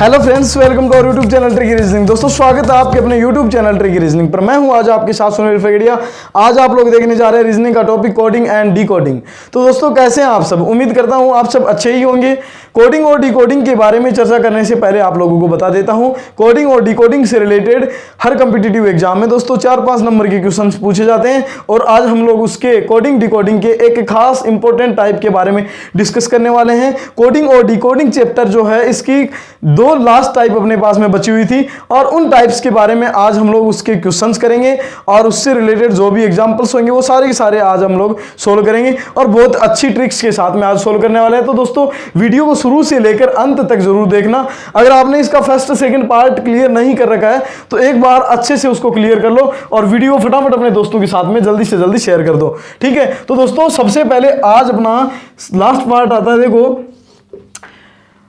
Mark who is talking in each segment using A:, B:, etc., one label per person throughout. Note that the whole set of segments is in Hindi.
A: Hello friends, welcome to our YouTube channel tricky reasoning. दोस्तों स्वागत है आपके अपने यूट्यूब चैनल ट्रिकी रीजनिंग पर। मैं हूं आज आपके साथ सुनील फगड़िया। आज आप लोग देखने जा रहे हैं रीजनिंग का टॉपिक कोडिंग एंड डीकोडिंग। तो दोस्तों कैसे हैं आप सब? उम्मीद करता हूं आप सब अच्छे ही होंगे। कोडिंग और डीकोडिंग के बारे में चर्चा करने से पहले आप लोगों को बता देता हूं, कोडिंग और डीकोडिंग से रिलेटेड हर कॉम्पिटिटिव एग्जाम में दोस्तों 4-5 नंबर के क्वेश्चंस पूछे जाते हैं और आज हम लोग उसके कोडिंग डीकोडिंग के एक खास इंपॉर्टेंट टाइप के बारे में डिस्कस करने वाले हैं। कोडिंग और डीकोडिंग चैप्टर जो है, इसकी 2 लास्ट टाइप अपने पास में बची हुई थी और उन टाइप्स के बारे में आज हम लोग उसके क्वेश्चंस करेंगे और उससे रिलेटेड जो भी एग्जांपल्स होंगे वो सारे के सारे आज हम लोग सोल्व करेंगे और बहुत अच्छी ट्रिक्स के साथ में आज सोल्व करने वाले हैं। तो दोस्तों वीडियो को शुरू से लेकर अंत तक जरूर देखना। अगर आपने इसका फर्स्ट सेकंड पार्ट क्लियर नहीं कर रखा है तो एक बार अच्छे से उसको क्लियर कर लो और वीडियो फटाफट अपने दोस्तों के साथ में जल्दी से जल्दी शेयर कर दो, ठीक है। तो दोस्तों सबसे पहले आज अपना लास्ट पार्ट आता है। देखो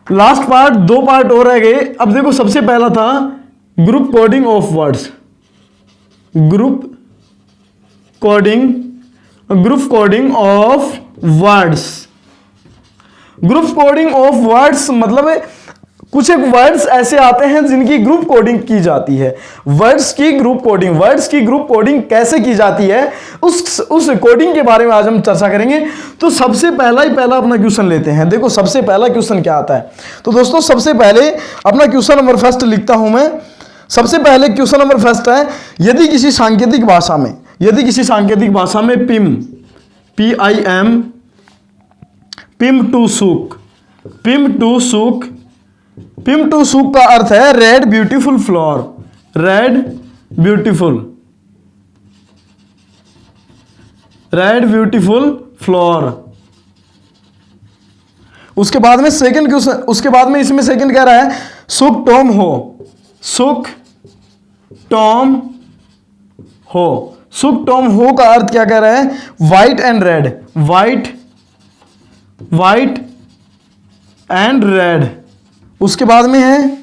A: लास्ट पार्ट 2 पार्ट और रह गए। अब देखो सबसे पहला था group coding of words. Group coding of words. Group coding of words मतलब कुछ एक वर्ड्स ऐसे आते हैं जिनकी ग्रुप कोडिंग की जाती है। वर्ड्स की ग्रुप कोडिंग कैसे की जाती है उस कोडिंग के बारे में आज हम चर्चा करेंगे। तो सबसे पहला अपना क्वेश्चन लेते हैं। देखो सबसे पहला क्वेश्चन क्या आता है। तो दोस्तों सबसे पहले अपना क्वेश्चन नंबर फर्स्ट लिखता हूं मैं। सबसे पहले क्वेश्चन नंबर फर्स्ट है, यदि किसी सांकेतिक भाषा में पिम टू सुक का अर्थ है रेड ब्यूटीफुल फ्लोर। उसके बाद में सेकंड क्वेश्चन, उसके बाद में इसमें सेकंड कह रहा है सुक टॉम हो। सुक टॉम हो का अर्थ क्या कह रहा है? White and red. उसके बाद में है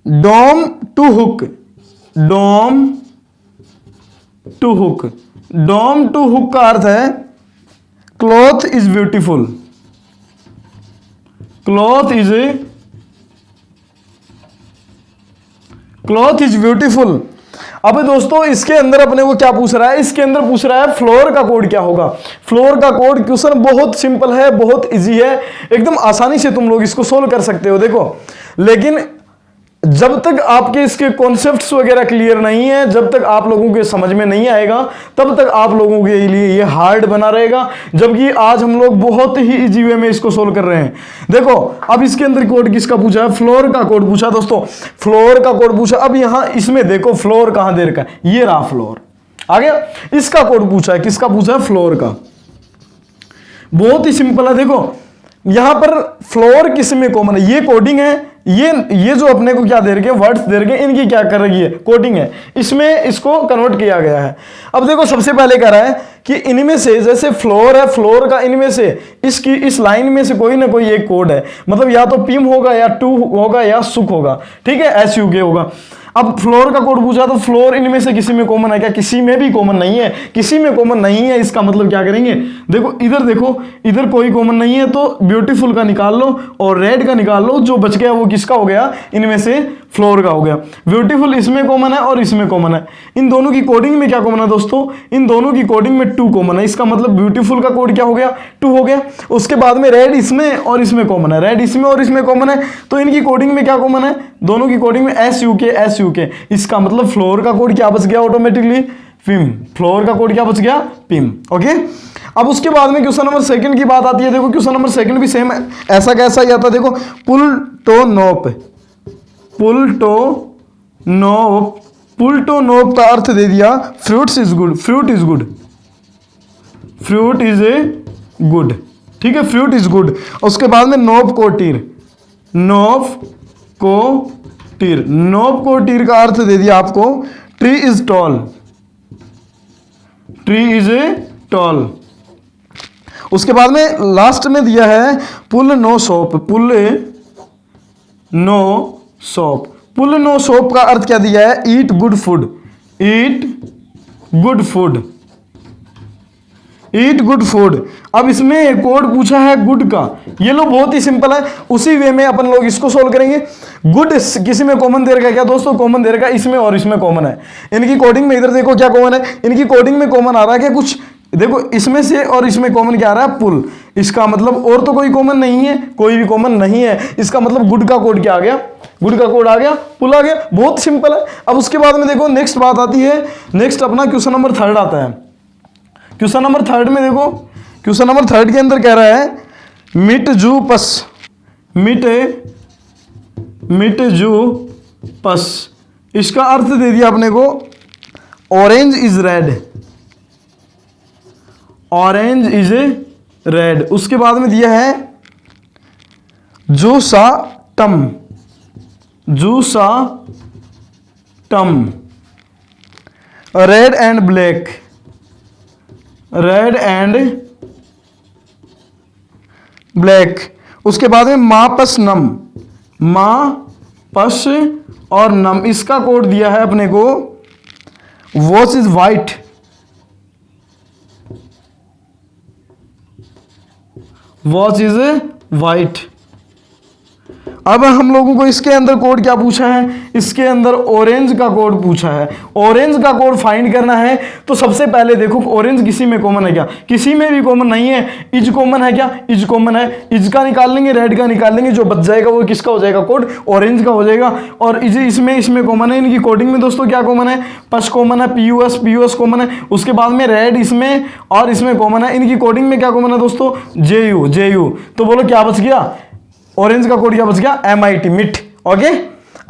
A: डॉम टू हुक का अर्थ है क्लॉथ इज ब्यूटीफुल। अब दोस्तों इसके अंदर अपने को क्या पूछ रहा है? इसके अंदर पूछ रहा है फ्लोर का कोड क्या होगा। फ्लोर का कोड क्वेश्चन बहुत सिंपल है, बहुत इजी है, एकदम आसानी से तुम लोग इसको सोल्व कर सकते हो। देखो लेकिन जब तक आपके इसके कॉन्सेप्ट्स वगैरह क्लियर नहीं है, जब तक आप लोगों के समझ में नहीं आएगा, तब तक आप लोगों के लिए ये हार्ड बना रहेगा। जबकि आज हम लोग बहुत ही इजी वे में इसको सोल्व कर रहे हैं। देखो अब इसके अंदर कोड किसका पूछा है? फ्लोर का कोड पूछा दोस्तों, फ्लोर का कोड पूछा। अब यहां इसमें देखो फ्लोर कहां दे रखा है, ये रहा फ्लोर आ गया। इसका कोड पूछा है, किसका पूछा है? फ्लोर का। बहुत ही सिंपल है। देखो यहां पर फ्लोर किस में कॉमन है? ये कोडिंग है, ये जो अपने को क्या दे रखे वर्ड्स दे रखे, इनकी क्या कर रही है? कोडिंग है, इसमें इसको कन्वर्ट किया गया है। अब देखो सबसे पहले कह रहा है कि इनमें से, जैसे फ्लोर है, फ्लोर का इनमें से इसकी इस लाइन में से कोई ना कोई एक कोड है, मतलब या तो पिम होगा या टू होगा या सुक होगा, ठीक है, SUK होगा। अब फ्लोर का कोड पूछा तो फ्लोर इनमें से किसी में कॉमन है क्या? किसी में भी कॉमन नहीं है। किसी में कॉमन नहीं है इसका मतलब क्या करेंगे? देखो इधर कोई कॉमन नहीं है तो ब्यूटीफुल का निकाल लो और रेड का निकाल लो। जो बच गया वो किसका हो गया? इनमें से फ्लोर का हो गया। ब्यूटीफुल इसमें कॉमन है और इसमें कॉमन है। इन दोनों की कोडिंग में क्या कॉमन है दोस्तों? इन दोनों की कोडिंग में 2 कॉमन है। इसका मतलब ब्यूटीफुल का कोड क्या हो गया? 2 हो गया। उसके बाद में रेड इसमें और इसमें कॉमन है, रेड इसमें और इसमें कॉमन है, तो इनकी कोडिंग में क्या कॉमन है? दोनों की कोडिंग में SUK। इसका मतलब फ्लोर का कोड क्या बच गया? Automatically Pym. फ्लोर का कोड क्या बच गया? पिम। ओके। अब उसके बाद में क्वेश्चन नंबर सेकंड की बात आती है। देखो क्वेश्चन नंबर सेकंड भी सेम है, ऐसा कैसा ही आता है। देखो पुल टू नोप का अर्थ दे दिया फ्रूट इज गुड, ठीक है, फ्रूट इज गुड। उसके बाद में नोप कोटीर का अर्थ दे दिया आपको ट्री इज टॉल। उसके बाद में लास्ट में दिया है पुल नो सोप का अर्थ क्या दिया है? Eat good food. Eat good food. अब इसमें कोड पूछा है गुड का, ये लो बहुत ही सिंपल है, उसी वे में अपन लोग इसको सोल्व करेंगे। गुड किसी में कॉमन दे रखा है क्या दोस्तों? कॉमन दे रखा है, इसमें और इसमें कॉमन है। इनकी कोडिंग में इधर देखो क्या कॉमन है, इनकी कोडिंग में कॉमन आ रहा है क्या कुछ? देखो इसमें से और इसमें कॉमन क्या आ रहा है? पुल। इसका मतलब और तो कोई कॉमन नहीं है, कोई भी कॉमन नहीं है, इसका मतलब गुड का कोड क्या आ गया? गुड का कोड आ गया, पुल आ गया, बहुत सिंपल है। अब उसके बाद में देखो नेक्स्ट बात आती है, नेक्स्ट अपना क्वेश्चन नंबर 3 आता है। क्वेश्चन नंबर 3 में देखो, क्वेश्चन नंबर 3 के अंदर कह रहा है मिट जू पस, मिट जू पस। इसका अर्थ दे दिया अपने को orange is red, orange is red. उसके बाद में दिया है जूसा टम, जूसा टम। Red and black, red and black. उसके बाद में मा पस नम, मा पस और नम। इसका कोड दिया है अपने को watch is white, watch is white. अब हम लोगों को इसके अंदर कोड क्या पूछा है? इसके अंदर ऑरेंज का कोड पूछा है। ऑरेंज का कोड फाइंड करना है तो सबसे पहले देखो ऑरेंज किसी में कॉमन है क्या? किसी में भी कॉमन नहीं है। इज कॉमन है क्या? इज कॉमन है, इज का निकाल लेंगे, रेड का निकाल लेंगे, जो बच जाएगा वो किसका हो जाएगा? कोड ऑरेंज का हो जाएगा। और इज इसमें कॉमन है। इनकी कोडिंग में दोस्तों क्या कॉमन है? पस कॉमन है, पीयूएस कॉमन है। उसके बाद में रेड इसमें और इसमें कॉमन है। इनकी कोडिंग में क्या कॉमन है दोस्तों? जेयू। तो बोलो क्या बच गया? ऑरेंज का कोड क्या बच गया? MIT, मिट। ओके,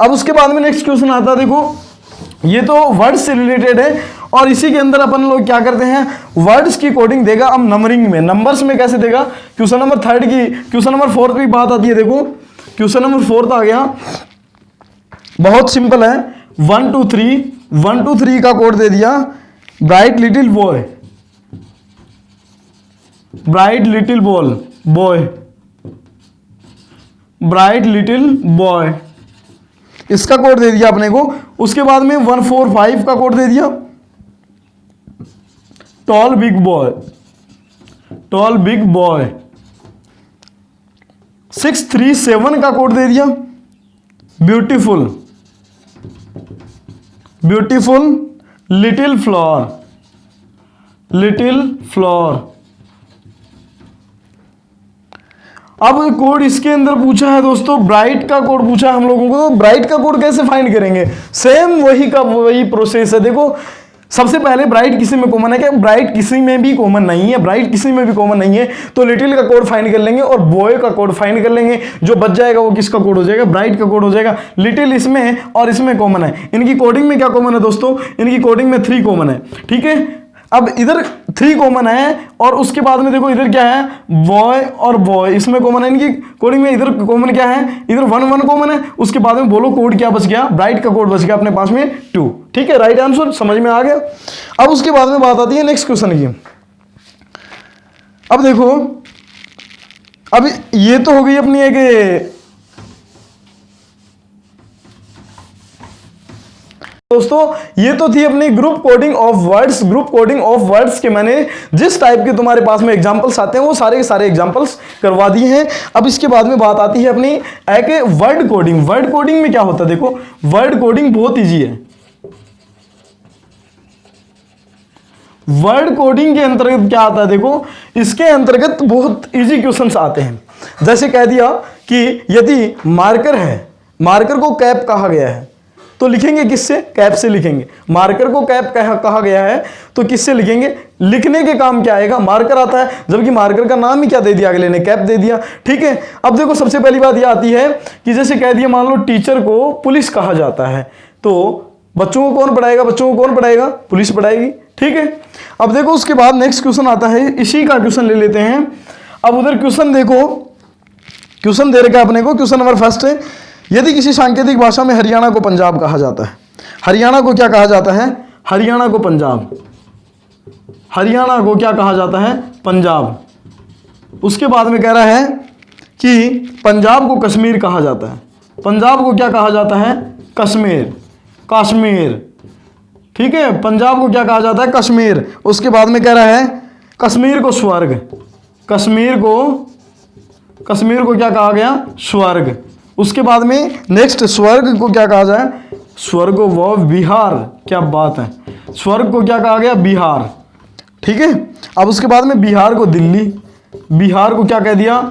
A: अब उसके बाद में नेक्स्ट क्वेश्चन आता है। देखो ये तो वर्ड्स से रिलेटेड है और इसी के अंदर अपन लोग क्या करते हैं, वर्ड्स की कोडिंग देगा अब नंबरिंग में, नंबर्स में कैसे देगा? क्वेश्चन नंबर 3 की, क्वेश्चन नंबर 4 की बात आती है। देखो क्वेश्चन नंबर 4 आ गया, बहुत सिंपल है। 1 2 3, 1 2 3 का कोड दे दिया bright little boy, bright little boy, bright little boy. इसका कोड दे दिया अपने को। उसके बाद में 1 4 5 का कोड दे दिया tall big boy, tall big boy. 6 3 7 का कोड दे दिया beautiful, beautiful little flower, little flower. अब कोड इसके अंदर पूछा है दोस्तों ब्राइट का कोड पूछा है हम लोगों को। तो ब्राइट का कोड कैसे फाइंड करेंगे? सेम वही का वही प्रोसेस है। देखो सबसे पहले ब्राइट किसी में कॉमन है क्या? ब्राइट किसी में भी कॉमन नहीं है, ब्राइट किसी में भी कॉमन नहीं है। तो लिटिल का कोड फाइंड कर लेंगे और बॉय का कोड फाइंड कर लेंगे। जो बच जाएगा वो किसका कोड हो जाएगा? ब्राइट का कोड हो जाएगा। लिटिल इसमें और इसमें कॉमन है। इनकी कोडिंग में क्या कॉमन है दोस्तों? इनकी कोडिंग में 3 कॉमन है। ठीक है, अब इधर 3 कॉमन है और उसके बाद में देखो इधर क्या है? बॉय और बॉय, इसमें कॉमन है। इनकी कोडिंग में इधर कॉमन क्या है? इधर 1 1 कॉमन है। उसके बाद में बोलो कोड क्या बच गया? ब्राइट का कोड बच गया अपने पास में 2। ठीक है, राइट आंसर समझ में आ गया। अब उसके बाद में बात आती है नेक्स्ट क्वेश्चन की। अब देखो, अब ये तो हो गई अपनी एक दोस्तों, ये तो थी अपनी group coding of words. Group coding of words के मैंने जिस टाइप के तुम्हारे पास में एग्जांपल्स आते हैं वो सारे के सारे एग्जांपल्स करवा दिए हैं। अब इसके बाद में बात आती है अपनी एक वर्ड कोडिंग। वर्ड कोडिंग में क्या होता है? देखो वर्ड कोडिंग बहुत इजी है। वर्ड कोडिंग के अंतर्गत क्या आता है? देखो इसके अंतर्गत बहुत इजी क्वेश्चंस आते हैं। जैसे कह दिया कि यदि मार्कर है, मार्कर को कैप कहा गया है तो लिखेंगे किससे? कैप से लिखेंगे। मार्कर को कैप कहा गया है तो किससे लिखेंगे? लिखने के काम क्या आएगा? मार्कर आता है, जबकि मार्कर का नाम ही क्या दे दिया अगले ने? कैप दे दिया। ठीक है, अब देखो सबसे पहली बात यह आती है कि जैसे कह दिया मान लो टीचर को पुलिस कहा जाता है तो बच्चों को कौन पढ़ाएगा? बच्चों को कौन पढ़ाएगा? पुलिस पढ़ाएगी। ठीक है, अब देखो उसके बाद नेक्स्ट क्वेश्चन आता है, इसी का क्वेश्चन ले लेते हैं। अब उधर क्वेश्चन देखो, क्वेश्चन दे रखा है अपने को। क्वेश्चन नंबर 1 है, यदि किसी सांकेतिक भाषा में हरियाणा को पंजाब कहा जाता है, हरियाणा को क्या कहा जाता है? हरियाणा को पंजाब, हरियाणा को क्या कहा जाता है? पंजाब। उसके बाद में कह रहा है कि पंजाब को कश्मीर कहा जाता है। पंजाब को क्या कहा जाता है? कश्मीर, कश्मीर। ठीक है, पंजाब को क्या कहा जाता है? कश्मीर। उसके बाद में कह रहा है कश्मीर को स्वर्ग, कश्मीर को क्या कहा गया? स्वर्ग। उसके बाद में नेक्स्ट स्वर्ग को क्या कहा जाए? स्वर्ग व बिहार। क्या बात है, स्वर्ग को क्या कहा गया? बिहार। ठीक है। अब उसके बाद में बिहार को दिल्ली, बिहार को क्या कह दिया?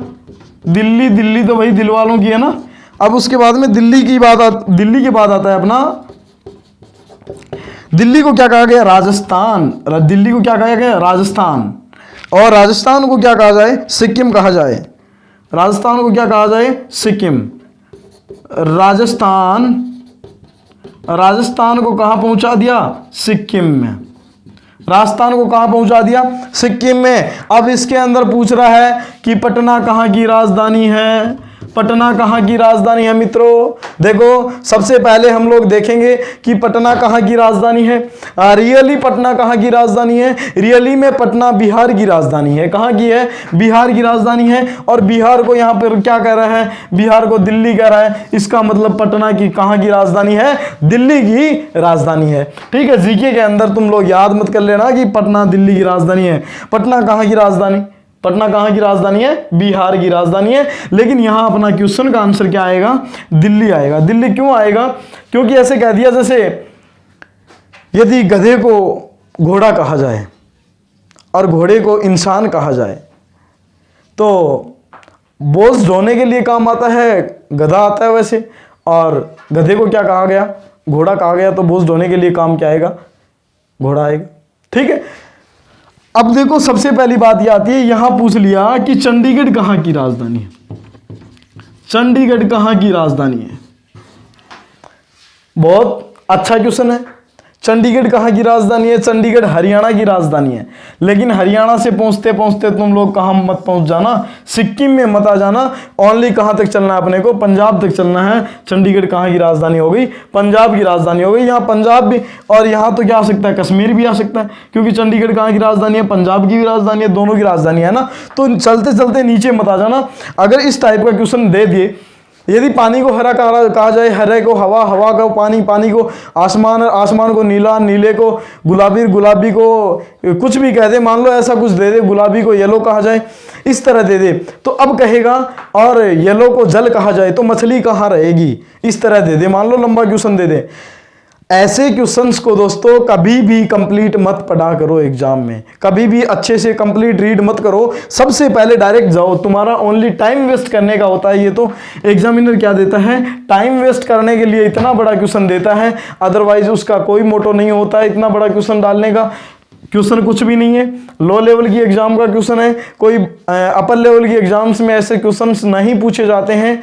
A: दिल्ली। दिल्ली तो भाई दिल वालों की है ना। अब उसके बाद में दिल्ली के बाद आता है अपना, दिल्ली को क्या कहा गया? राजस्थान। दिल्ली को क्या कहा गया? राजस्थान। और राजस्थान को क्या कहा जाए? सिक्किम कहा जाए। राजस्थान को क्या कहा जाए? सिक्किम। राजस्थान को कहां पहुंचा दिया? सिक्किम में। राजस्थान को कहां पहुंचा दिया? सिक्किम में। अब इसके अंदर पूछ रहा है कि पटना कहां की राजधानी है? पटना कहाँ की राजधानी है मित्रों? देखो सबसे पहले हम लोग देखेंगे कि पटना कहाँ की राजधानी है। रियली पटना कहाँ की राजधानी है? रियली में पटना बिहार की राजधानी है। कहाँ की है? बिहार की राजधानी है। और बिहार को यहाँ पर क्या कह रहा है? बिहार को दिल्ली कह रहा है। इसका मतलब पटना की कहाँ की राजधानी है? दिल्ली की राजधानी है। ठीक है। जीके के अंदर तुम लोग याद मत कर लेना कि पटना दिल्ली की राजधानी है। पटना कहाँ की राजधानी? पटना कहाँ की राजधानी है? बिहार की राजधानी है। लेकिन यहां अपना क्वेश्चन का आंसर क्या आएगा? दिल्ली आएगा। दिल्ली क्यों आएगा? क्योंकि ऐसे कह दिया जैसे यदि गधे को घोड़ा कहा जाए और घोड़े को इंसान कहा जाए तो बोझ ढोने के लिए काम आता है गधा आता है वैसे, और गधे को क्या कहा गया? घोड़ा कहा गया। तो बोझ ढोने के लिए काम क्या आएगा? घोड़ा आएगा। ठीक है। अब देखो सबसे पहली बात ये आती है, यहां पूछ लिया कि चंडीगढ़ कहां की राजधानी है? चंडीगढ़ कहां की राजधानी है? बहुत अच्छा क्वेश्चन है। चंडीगढ़ कहाँ की राजधानी है? चंडीगढ़ हरियाणा की राजधानी है। लेकिन हरियाणा से पहुंचते पहुंचते तुम लोग कहाँ मत पहुंच जाना? सिक्किम में मत आ जाना। ओनली कहाँ तक चलना है अपने को? पंजाब तक चलना है। चंडीगढ़ कहाँ की राजधानी हो गई? पंजाब की राजधानी हो गई। यहाँ पंजाब भी, और यहाँ तो क्या आ सकता है? कश्मीर भी आ सकता है, क्योंकि चंडीगढ़ कहाँ की राजधानी है? पंजाब की भी राजधानी है, दोनों की राजधानी है ना। तो चलते चलते नीचे मत आ जाना। अगर इस टाइप का क्वेश्चन दे दिए, यदि पानी को हरा कहा जाए, हरे को हवा, हवा को पानी, पानी को आसमान, आसमान को नीला, नीले को गुलाबी, गुलाबी को कुछ भी कह दे, मान लो ऐसा कुछ दे दे, गुलाबी को येलो कहा जाए, इस तरह दे दे तो अब कहेगा, और येलो को जल कहा जाए तो मछली कहाँ रहेगी? इस तरह दे दे, मान लो लंबा क्वेश्चन दे दे। ऐसे क्वेश्चंस को दोस्तों कभी भी कंप्लीट मत पढ़ा करो एग्जाम में, कभी भी अच्छे से कंप्लीट रीड मत करो। सबसे पहले डायरेक्ट जाओ, तुम्हारा ओनली टाइम वेस्ट करने का होता है ये। तो एग्जामिनर क्या देता है? टाइम वेस्ट करने के लिए इतना बड़ा क्वेश्चन देता है, अदरवाइज उसका कोई मोटो नहीं होता है इतना बड़ा क्वेश्चन डालने का। क्वेश्चन कुछ भी नहीं है, लो लेवल की एग्जाम का क्वेश्चन है। कोई अपर लेवल की एग्जाम्स में ऐसे क्वेश्चंस नहीं पूछे जाते हैं।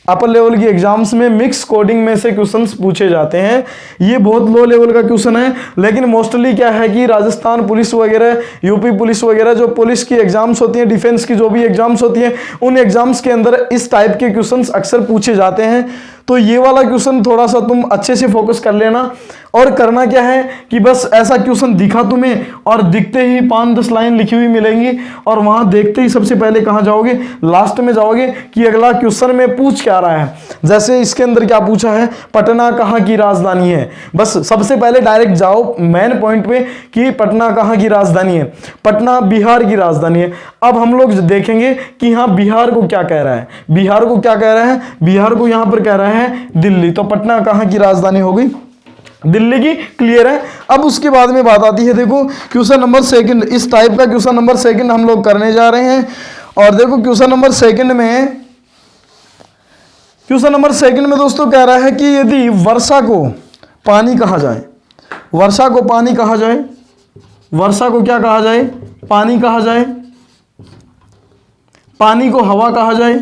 A: अपर लेवल की एग्जाम्स में मिक्स कोडिंग में से क्वेश्चंस पूछे जाते हैं। ये बहुत लो लेवल का क्वेश्चन है, लेकिन मोस्टली क्या है कि राजस्थान पुलिस वगैरह, यूपी पुलिस वगैरह, जो पुलिस की एग्जाम्स होती हैं, डिफेंस की जो भी एग्जाम्स होती हैं, उन एग्जाम्स के अंदर इस टाइप के क्वेश्चंस अक्सर पूछे जाते हैं। तो ये वाला क्वेश्चन थोड़ा सा तुम अच्छे से फोकस कर लेना। और करना क्या है कि बस ऐसा क्वेश्चन दिखा तुम्हें, और दिखते ही 5-10 लाइन लिखी हुई मिलेंगी, और वहां देखते ही सबसे पहले कहां जाओगे? लास्ट में जाओगे कि अगला क्वेश्चन में पूछ क्या रहा है। जैसे इसके अंदर क्या पूछा है? पटना कहां की राजधानी है। बस सबसे पहले डायरेक्ट जाओ मेन पॉइंट पे कि पटना कहां की राजधानी है। पटना बिहार की राजधानी है। अब हम लोग देखेंगे कि हाँ बिहार को क्या कह रहा है। बिहार को क्या कह रहा है? बिहार को यहां पर कह रहा है दिल्ली। तो पटना कहां की राजधानी हो गई? दिल्ली की। क्लियर है। अब उसके बाद में बात आती है, देखो क्वेश्चन नंबर सेकंड, इस टाइप का क्वेश्चन नंबर सेकंड हम लोग करने जा रहे हैं। और देखो क्वेश्चन नंबर सेकंड में दोस्तों कह रहा है कि यदि वर्षा को पानी कहा जाए, वर्षा को पानी कहा जाए, वर्षा को क्या कहा जाए? पानी कहा जाए। पानी को हवा कहा जाए।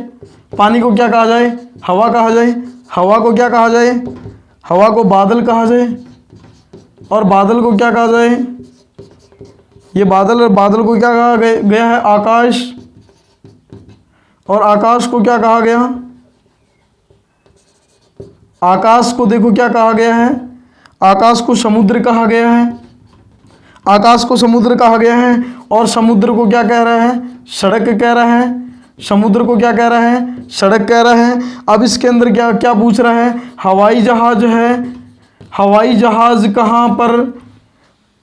A: पानी को क्या कहा जाए? हवा कहा जाए। हवा को क्या कहा जाए? हवा को बादल कहा जाए। और बादल को क्या कहा जाए? ये बादल, और बादल को क्या कहा गया है? आकाश। और आकाश को क्या कहा गया? आकाश को देखो क्या कहा गया है? आकाश को समुद्र कहा गया है। आकाश को समुद्र कहा गया है। और समुद्र को क्या कह रहा है? सड़क कह रहा है। समुद्र को क्या कह रहा है? सड़क कह रहा है। अब इसके अंदर क्या क्या पूछ रहा है? हवाई जहाज है। हवाई जहाज कहाँ पर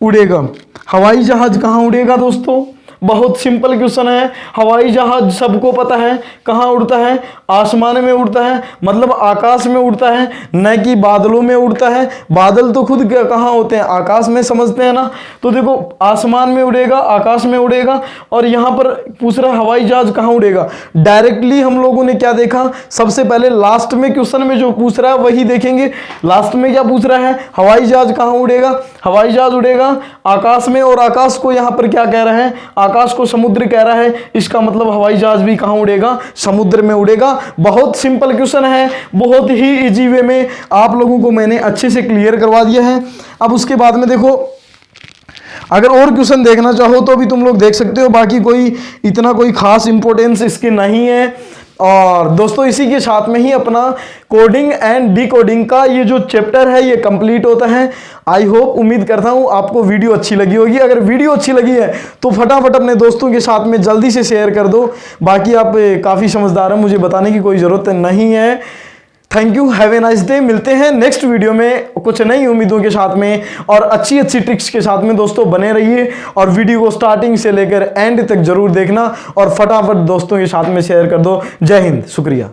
A: उड़ेगा? हवाई जहाज कहाँ उड़ेगा दोस्तों? बहुत सिंपल क्वेश्चन है। हवाई जहाज सबको पता है कहाँ उड़ता है, आसमान में उड़ता है, मतलब आकाश में उड़ता है, न कि बादलों में उड़ता है। बादल तो खुद कहाँ होते हैं, आकाश में, समझते हैं ना। तो देखो आसमान में उड़ेगा, आकाश में उड़ेगा। और यहाँ पर पूछ रहा है हवाई जहाज कहाँ उड़ेगा। डायरेक्टली हम लोगों ने क्या देखा, सबसे पहले लास्ट में क्वेश्चन में जो पूछ रहा है वही देखेंगे। लास्ट में क्या पूछ रहा है, हवाई जहाज कहाँ उड़ेगा। हवाई जहाज उड़ेगा आकाश में, और आकाश को यहाँ पर क्या कह रहा है, आकाश को समुद्र कह रहा है। इसका मतलब हवाई जहाज भी कहाँ उड़ेगा, समुद्र में उड़ेगा। बहुत सिंपल क्वेश्चन है, बहुत ही इजी वे में आप लोगों को मैंने अच्छे से क्लियर करवा दिया है। अब उसके बाद में देखो, अगर और क्वेश्चन देखना चाहो तो भी तुम लोग देख सकते हो, बाकी कोई इतना कोई खास इंपॉर्टेंस इसके नहीं है। और दोस्तों इसी के साथ में ही अपना कोडिंग एंड डिकोडिंग का ये जो चैप्टर है ये कंप्लीट होता है। आई होप, उम्मीद करता हूँ आपको वीडियो अच्छी लगी होगी। अगर वीडियो अच्छी लगी है तो फटाफट अपने दोस्तों के साथ में जल्दी से शेयर कर दो। बाकी आप काफ़ी समझदार हैं, मुझे बताने की कोई ज़रूरत नहीं है। Thank you, have a nice day. मिलते हैं नेक्स्ट वीडियो में कुछ नई उम्मीदों के साथ में और अच्छी अच्छी ट्रिक्स के साथ में। दोस्तों बने रहिए और वीडियो को स्टार्टिंग से लेकर एंड तक जरूर देखना और फटाफट दोस्तों के साथ में शेयर कर दो। जय हिंद, शुक्रिया।